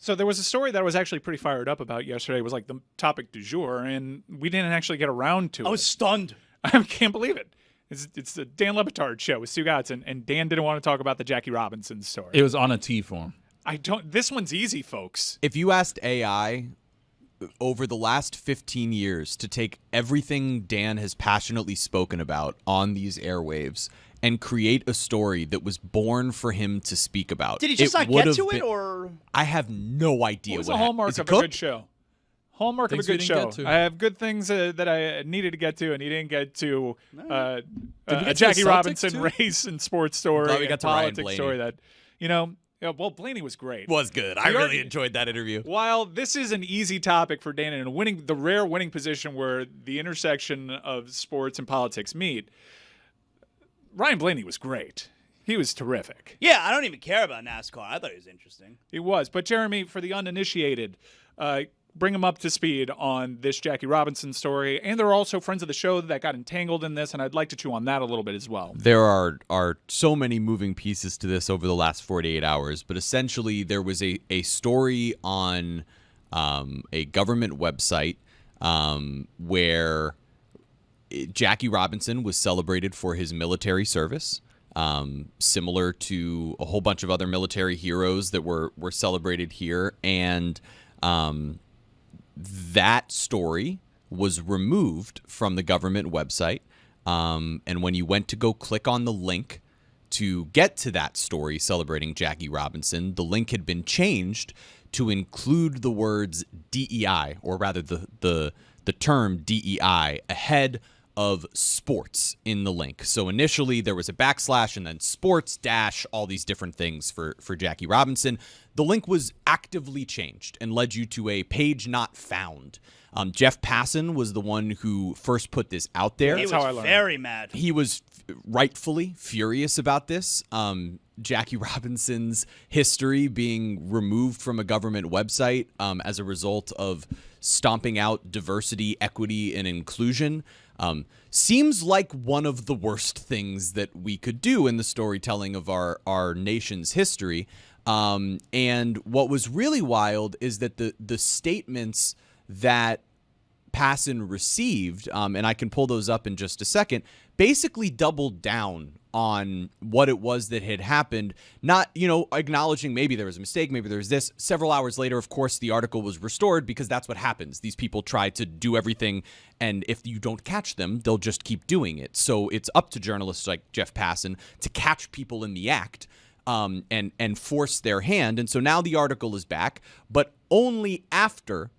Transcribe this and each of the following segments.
So there was a story that I was actually pretty fired up about yesterday. It was like the topic du jour, and we didn't actually get around to it. I was stunned. I can't believe it. It's the Dan Le Batard Show with Stugotz, and Dan didn't want to talk about the Jackie Robinson story. It was on a T for him. This one's easy, folks. If you asked AI over the last 15 years to take everything Dan has passionately spoken about on these airwaves and create a story that was born for him to speak about. Did he just not get to it, or? I have no idea. What was the hallmark of a good show? Hallmark of a good show. I have good things that I needed to get to, and he didn't get to a Jackie Robinson race and sports story, Glad we got to Ryan politics Blaney. story that, well, Blaney was great. Was good. I really enjoyed that interview. While this is an easy topic for Dan in the rare winning position where the intersection of sports and politics meet, Ryan Blaney was great. He was terrific. Yeah, I don't even care about NASCAR. I thought he was interesting. He was. But, Jeremy, for the uninitiated, bring them up to speed on this Jackie Robinson story. And there are also friends of the show that got entangled in this, and I'd like to chew on that a little bit as well. There are so many moving pieces to this over the last 48 hours, but essentially there was a story on a government website where Jackie Robinson was celebrated for his military service, similar to a whole bunch of other military heroes that were celebrated here. And that story was removed from the government website. And when you went to go click on the link to get to that story celebrating Jackie Robinson, the link had been changed to include the words DEI, or rather the term DEI, ahead of sports in the link. So initially there was a backslash and then sports dash, all these different things for Jackie Robinson. The link was actively changed and led you to a page not found. Jeff Passan was the one who first put this out there. He was very mad. He was rightfully furious about this. Jackie Robinson's history being removed from a government website as a result of stomping out diversity, equity, and inclusion seems like one of the worst things that we could do in the storytelling of our nation's history. And what was really wild is that the statements that Passan received, and I can pull those up in just a second, basically doubled down on what it was that had happened, not, acknowledging maybe there was a mistake, maybe there was this. Several hours later, of course, the article was restored because that's what happens. These people try to do everything, and if you don't catch them, they'll just keep doing it. So it's up to journalists like Jeff Passan to catch people in the act and force their hand. And so now the article is back, but only after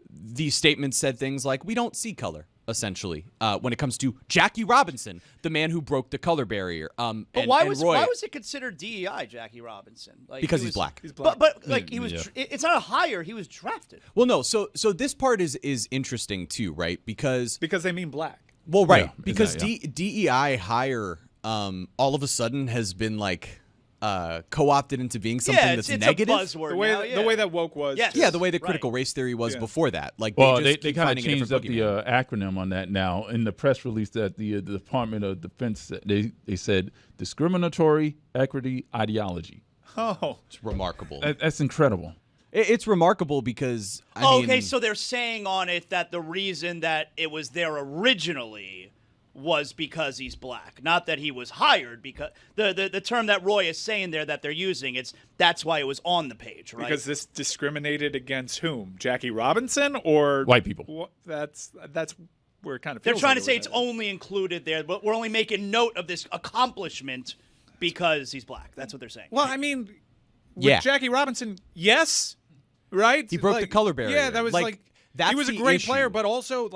these statements said things like, we don't see color, essentially, when it comes to Jackie Robinson, the man who broke the color barrier. But why was it considered DEI, Jackie Robinson? Because he's black. He's black. But he was. Yeah. It's not a hire. He was drafted. Well, no. So this part is interesting too, right? Because they mean black. Well, right. Yeah, because DEI DEI hire all of a sudden has been like co-opted into being something that's negative. A buzzword the way that woke was. Yes. Yeah, the way that critical race theory was before that. Like, they kind of changed up the acronym on that now. In the press release that the Department of Defense, they said discriminatory equity ideology. Oh, it's remarkable. That's incredible. It's remarkable because okay, so they're saying on it that the reason that it was there originally was because he's black, not that he was hired. Because the term that Roy is saying there that they're using, that's why it was on the page, right? Because this discriminated against whom? Jackie Robinson or white people? That's where it kind of. They're trying to say it's only included there, but we're only making note of this accomplishment because he's black. That's what they're saying. Well, I mean, with Jackie Robinson, yes, right? He broke the color barrier. Yeah, that was that's he was a great player, but also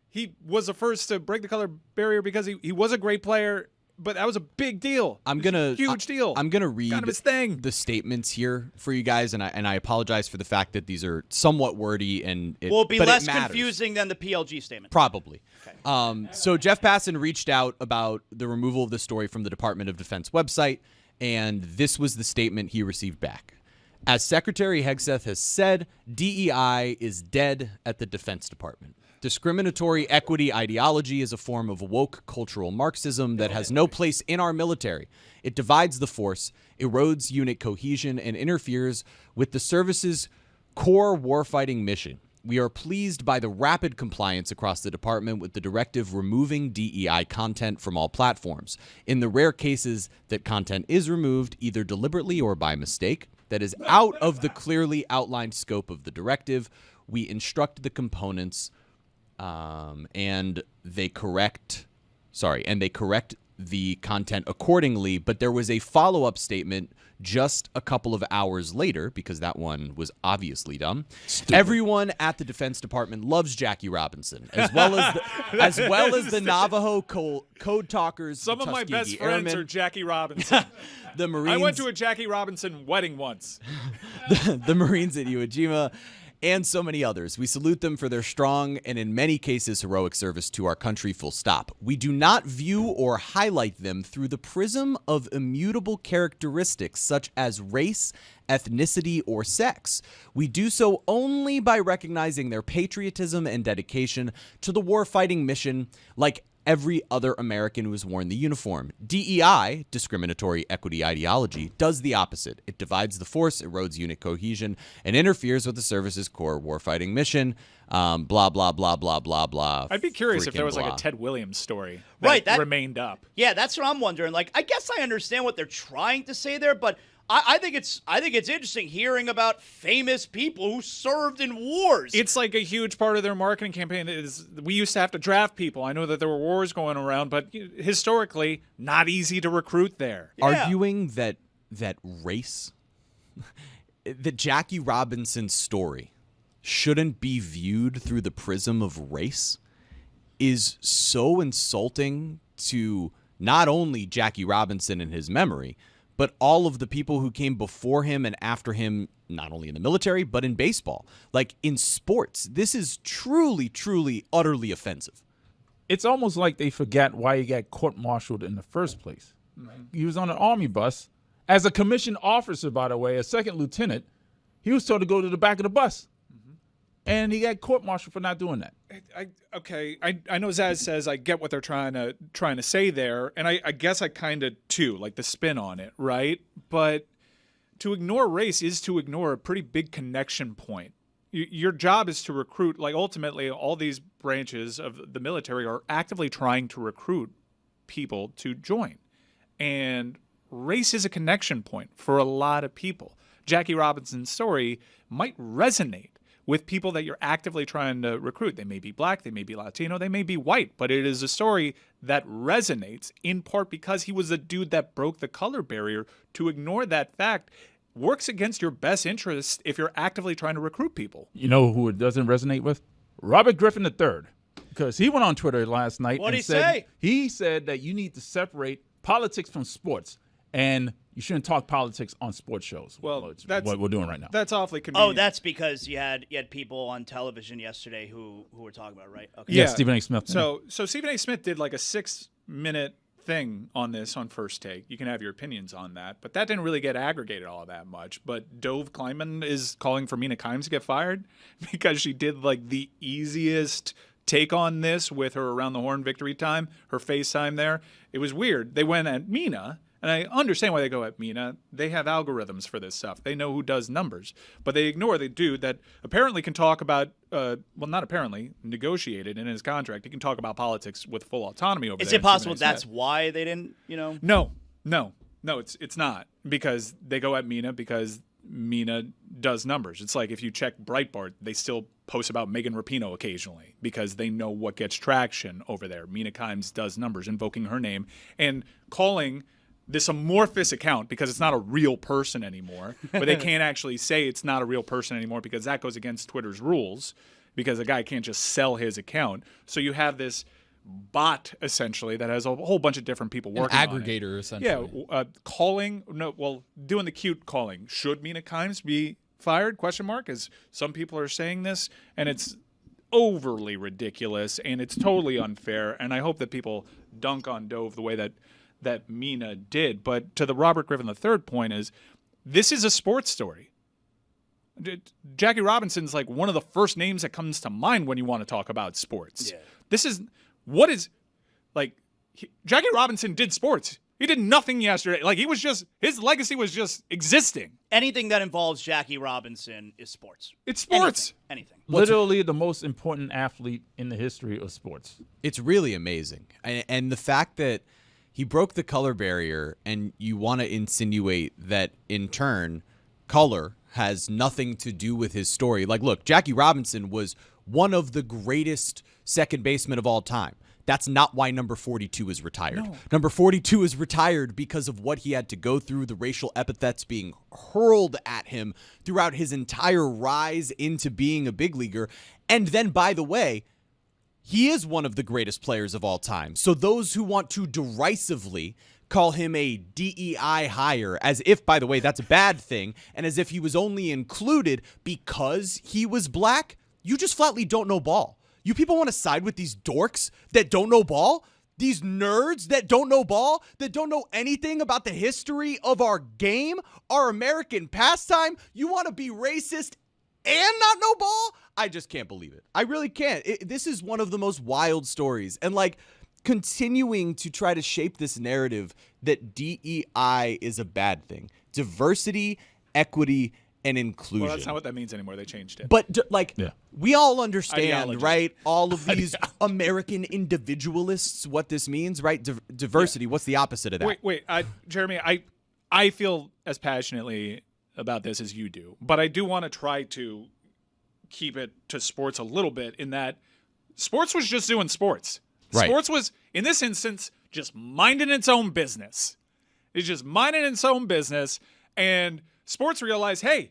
he was the first to break the color barrier because he was a great player, but that was a big deal. Huge deal. I'm gonna read kind of his thing. The statements here for you guys, and I apologize for the fact that these are somewhat wordy and will be less confusing than the PLG statement. Probably. Okay. So Jeff Passan reached out about the removal of the story from the Department of Defense website, and this was the statement he received back. As Secretary Hegseth has said, DEI is dead at the Defense Department. Discriminatory equity ideology is a form of woke cultural Marxism that has no place in our military. It divides the force, erodes unit cohesion, and interferes with the service's core warfighting mission. We are pleased by the rapid compliance across the department with the directive removing DEI content from all platforms. In the rare cases that content is removed, either deliberately or by mistake, that is out of the clearly outlined scope of the directive, we instruct the components and they correct the content accordingly. But there was a follow-up statement just a couple of hours later, because that one was obviously dumb. Stupid. Everyone at the Defense Department loves Jackie Robinson, as well as the Navajo code talkers. Some of my best friends Airmen. are Jackie Robinson. The Marines. I went to a Jackie Robinson wedding once. the Marines at Iwo Jima, and so many others. We salute them for their strong and in many cases heroic service to our country, full stop. We do not view or highlight them through the prism of immutable characteristics such as race, ethnicity, or sex. We do so only by recognizing their patriotism and dedication to the warfighting mission, like every other American who has worn the uniform. DEI, discriminatory equity ideology, does the opposite. It divides the force, erodes unit cohesion, and interferes with the service's core warfighting mission. Blah, blah, blah, blah, blah, blah. I'd be curious if there was like a Ted Williams story that remained up. Yeah, that's what I'm wondering. Like, I guess I understand what they're trying to say there, but I think it's interesting hearing about famous people who served in wars. It's like a huge part of their marketing campaign is we used to have to draft people. I know that there were wars going around, but historically, not easy to recruit there. Yeah. Arguing that race, that Jackie Robinson's story shouldn't be viewed through the prism of race is so insulting to not only Jackie Robinson and his memory, but all of the people who came before him and after him, not only in the military, but in baseball. Like in sports, this is truly, truly, utterly offensive. It's almost like they forgot why he got court-martialed in the first place. Mm-hmm. He was on an Army bus. As a commissioned officer, by the way, a second lieutenant, he was told to go to the back of the bus. And he got court-martialed for not doing that. I know Zaz says I get what they're trying to say there, and I guess I kind of too, like the spin on it, right? But to ignore race is to ignore a pretty big connection point. Your job is to recruit, like ultimately all these branches of the military are actively trying to recruit people to join. And race is a connection point for a lot of people. Jackie Robinson's story might resonate with people that you're actively trying to recruit. They may be black, they may be Latino, they may be white, but it is a story that resonates in part because he was a dude that broke the color barrier. To ignore that fact works against your best interests if you're actively trying to recruit people. You know who it doesn't resonate with? Robert Griffin III. Because he went on Twitter last night What'd and said he said that you need to separate politics from sports. And you shouldn't talk politics on sports shows. Well, that's what we're doing right now. That's awfully convenient. Oh, that's because you had people on television yesterday who were talking about it, right? Okay. Yeah, Stephen A. Smith. So Stephen A. Smith did like a 6-minute thing on this on First Take. You can have your opinions on that, but that didn't really get aggregated all that much. But Dove Kleinman is calling for Mina Kimes to get fired because she did like the easiest take on this with her around the horn victory time, her FaceTime there. It was weird. They went at Mina. And I understand why they go at Mina. They have algorithms for this stuff. They know who does numbers. But they ignore the dude that apparently can talk about, well, not apparently, negotiated in his contract. He can talk about politics with full autonomy over there. Is it possible that's why they didn't, No, it's not. Because they go at Mina because Mina does numbers. It's like if you check Breitbart, they still post about Megan Rapinoe occasionally because they know what gets traction over there. Mina Kimes does numbers, invoking her name and calling this amorphous account because it's not a real person anymore, but they can't actually say it's not a real person anymore because that goes against Twitter's rules because a guy can't just sell his account. So you have this bot essentially that has a whole bunch of different people working on it. Aggregator essentially. Yeah, doing the cute calling. Should Mina Kimes be fired? ? As some people are saying this, and it's overly ridiculous and it's totally unfair. And I hope that people dunk on Dove the way that Mina did. But to the Robert Griffin III point is, this is a sports story. Jackie Robinson's like one of the first names that comes to mind when you want to talk about sports. Yeah. Jackie Robinson did sports. He did nothing yesterday. Like, his legacy was just existing. Anything that involves Jackie Robinson is sports. It's sports. Anything. Literally the most important athlete in the history of sports. It's really amazing. And the fact that he broke the color barrier, and you want to insinuate that, in turn, color has nothing to do with his story. Like, look, Jackie Robinson was one of the greatest second basemen of all time. That's not why number 42 is retired. No. Number 42 is retired because of what he had to go through, the racial epithets being hurled at him throughout his entire rise into being a big leaguer. And then, by the way, he is one of the greatest players of all time. So those who want to derisively call him a DEI hire, as if, by the way, that's a bad thing, and as if he was only included because he was black, you just flatly don't know ball. You people want to side with these dorks that don't know ball? These nerds that don't know ball? That don't know anything about the history of our game, our American pastime? You want to be racist and not know ball? I just can't believe it. I really can't. This is one of the most wild stories. And like, continuing to try to shape this narrative that DEI is a bad thing. Diversity, equity, and inclusion. Well, that's not what that means anymore. They changed it. But we all understand, Ideology. right? All of these American individualists, what this means, right? Diversity. Yeah. What's the opposite of that? Wait, Jeremy. I feel as passionately about this as you do, but I do want to try to keep it to sports a little bit. In that, sports was just doing sports. Right. Sports was, in this instance, just minding its own business. It's just minding its own business, and sports realized, hey,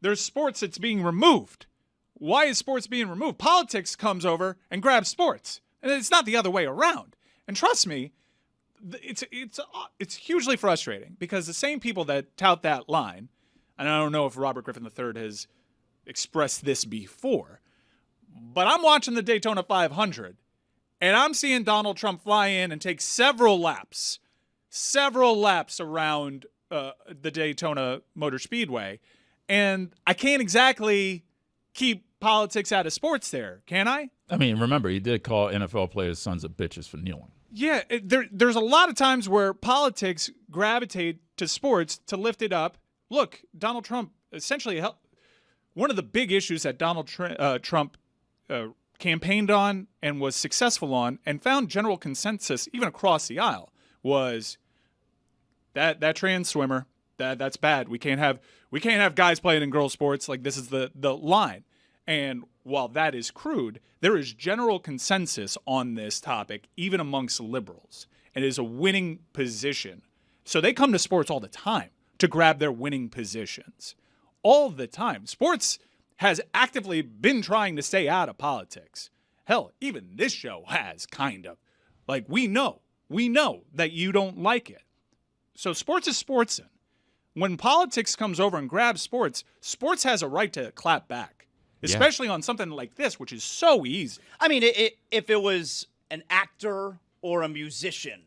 there's sports that's being removed. Why is sports being removed? Politics comes over and grabs sports. And it's not the other way around. And trust me, it's hugely frustrating because the same people that tout that line, and I don't know if Robert Griffin III has expressed this before, but I'm watching the Daytona 500, and I'm seeing Donald Trump fly in and take several laps around the Daytona Motor Speedway, and I can't exactly keep politics out of sports there, can I? I mean, remember, he did call NFL players sons of bitches for kneeling. Yeah, there's a lot of times where politics gravitate to sports to lift it up. Look, Donald Trump essentially one of the big issues that Donald Trump campaigned on and was successful on and found general consensus even across the aisle was that trans swimmer, that's bad. We can't have guys playing in girls sports. Like, this is the line. And while that is crude, there is general consensus on this topic, even amongst liberals. It is a winning position. So they come to sports all the time to grab their winning positions. All the time. Sports has actively been trying to stay out of politics. Hell, even this show has, kind of. Like, we know that you don't like it. So sports is sportsin'. When politics comes over and grabs sports, sports has a right to clap back, especially on something like this, which is so easy. I mean, if it was an actor or a musician,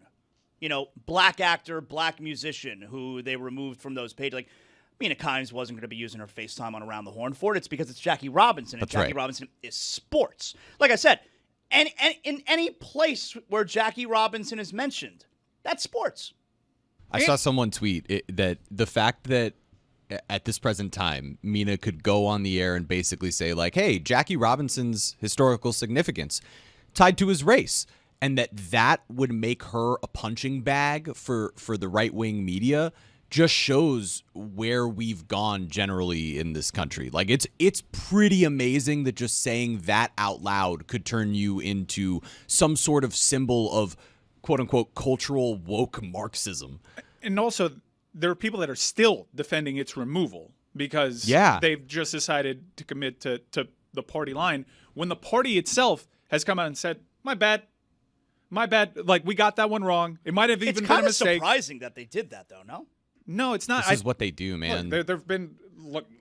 black actor, black musician who they removed from those pages, like Mina Kimes wasn't going to be using her FaceTime on Around the Horn for it. It's because it's Jackie Robinson, and That's Jackie right. Robinson is sports. Like I said, and in any place where Jackie Robinson is mentioned, that's sports. I saw someone tweet that the fact that at this present time, Mina could go on the air and basically say, like, hey, Jackie Robinson's historical significance tied to his race, and that would make her a punching bag for the right-wing media, just shows where we've gone generally in this country. Like, it's pretty amazing that just saying that out loud could turn you into some sort of symbol of quote-unquote cultural woke Marxism. And also, there are people that are still defending its removal because they've just decided to commit to the party line when the party itself has come out and said, my bad, like, we got that one wrong. It might have even been a mistake. It's kind of surprising that they did that, though, no? No, it's not. This is what they do, man. Look, there have been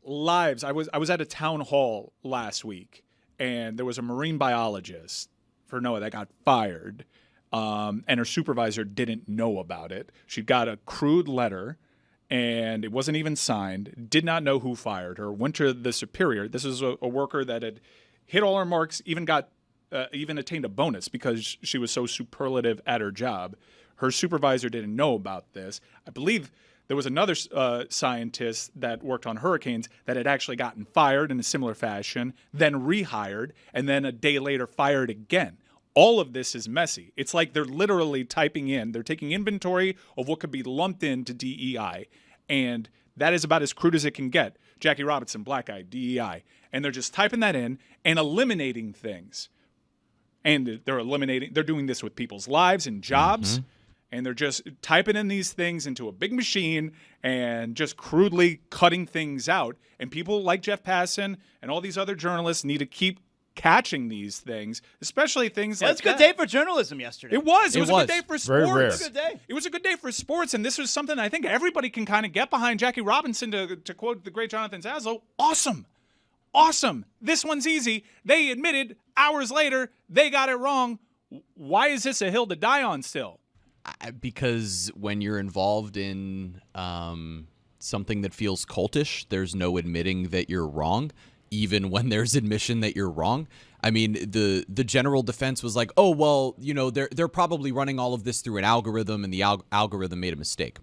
lives. I was at a town hall last week, and there was a marine biologist for NOAA that got fired. And her supervisor didn't know about it. She got a crude letter, and it wasn't even signed, did not know who fired her, went to the superior. This is a worker that had hit all her marks, even attained a bonus because she was so superlative at her job. Her supervisor didn't know about this. I believe there was another scientist that worked on hurricanes that had actually gotten fired in a similar fashion, then rehired, and then a day later fired again. All of this is messy. It's like they're literally typing in, they're taking inventory of what could be lumped into DEI, and that is about as crude as it can get. Jackie Robinson, black eye, DEI. And they're just typing that in and eliminating things. And they're doing this with people's lives and jobs, and they're just typing in these things into a big machine and just crudely cutting things out. And people like Jeff Passan and all these other journalists need to keep catching these things, especially things like that. It's a good day for journalism yesterday. It was a good day for sports. Very rare. It was a good day. It was a good day for sports, and this was something I think everybody can kind of get behind. Jackie Robinson, to quote the great Jonathan Zaslow, awesome. Awesome. This one's easy. They admitted hours later they got it wrong. Why is this a hill to die on still? Because when you're involved in something that feels cultish, there's no admitting that you're wrong, even when there's admission that you're wrong. I mean, the general defense was like, oh, well, you know, they're probably running all of this through an algorithm, and the algorithm made a mistake.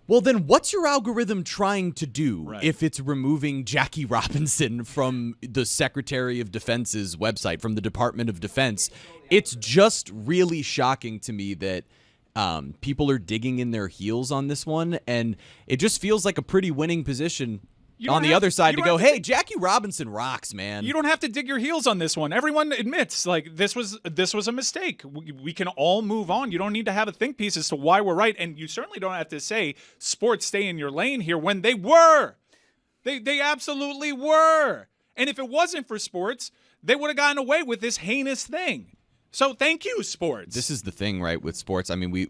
Well, then what's your algorithm trying to do if it's removing Jackie Robinson from the Secretary of Defense's website, from the Department of Defense? It's just really shocking to me that people are digging in their heels on this one, and it just feels like a pretty winning position on the other side to go, hey, Jackie Robinson rocks, man. You don't have to dig your heels on this one. Everyone admits, like, this was a mistake. We can all move on. You don't need to have a think piece as to why we're right, and you certainly don't have to say sports stay in your lane here when they were. They absolutely were. And if it wasn't for sports, they would have gotten away with this heinous thing. So thank you, sports. This is the thing, right, with sports. I mean,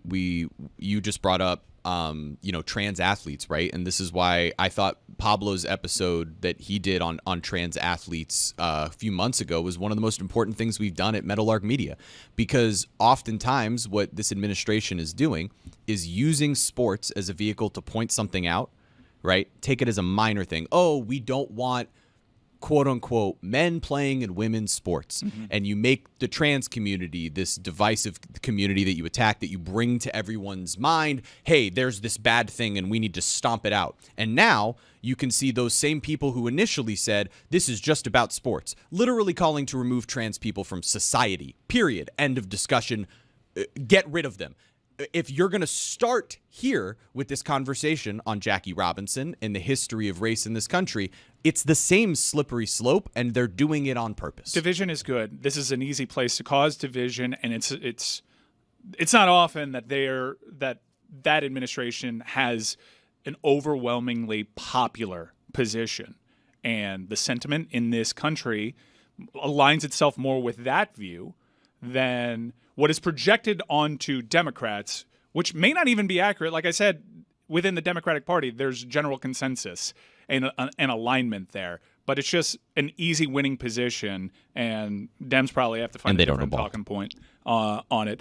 you just brought up trans athletes, right? And this is why I thought Pablo's episode that he did on trans athletes a few months ago was one of the most important things we've done at Meadowlark Media, because oftentimes what this administration is doing is using sports as a vehicle to point something out, right? Take it as a minor thing. Oh, we don't want quote unquote men playing in women's sports, and you make the trans community this divisive community that you attack, that you bring to everyone's mind, hey, there's this bad thing and we need to stomp it out. And now you can see those same people who initially said this is just about sports literally calling to remove trans people from society, period, end of discussion. Get rid of them. If you're going to start here with this conversation on Jackie Robinson and the history of race in this country, it's the same slippery slope, and they're doing it on purpose. Division is good. This is an easy place to cause division, and it's not often that that administration has an overwhelmingly popular position, and the sentiment in this country aligns itself more with that view than what is projected onto Democrats, which may not even be accurate. Like I said, within the Democratic Party, there's general consensus and an alignment there. But it's just an easy winning position, and Dems probably have to find a different talking point on it.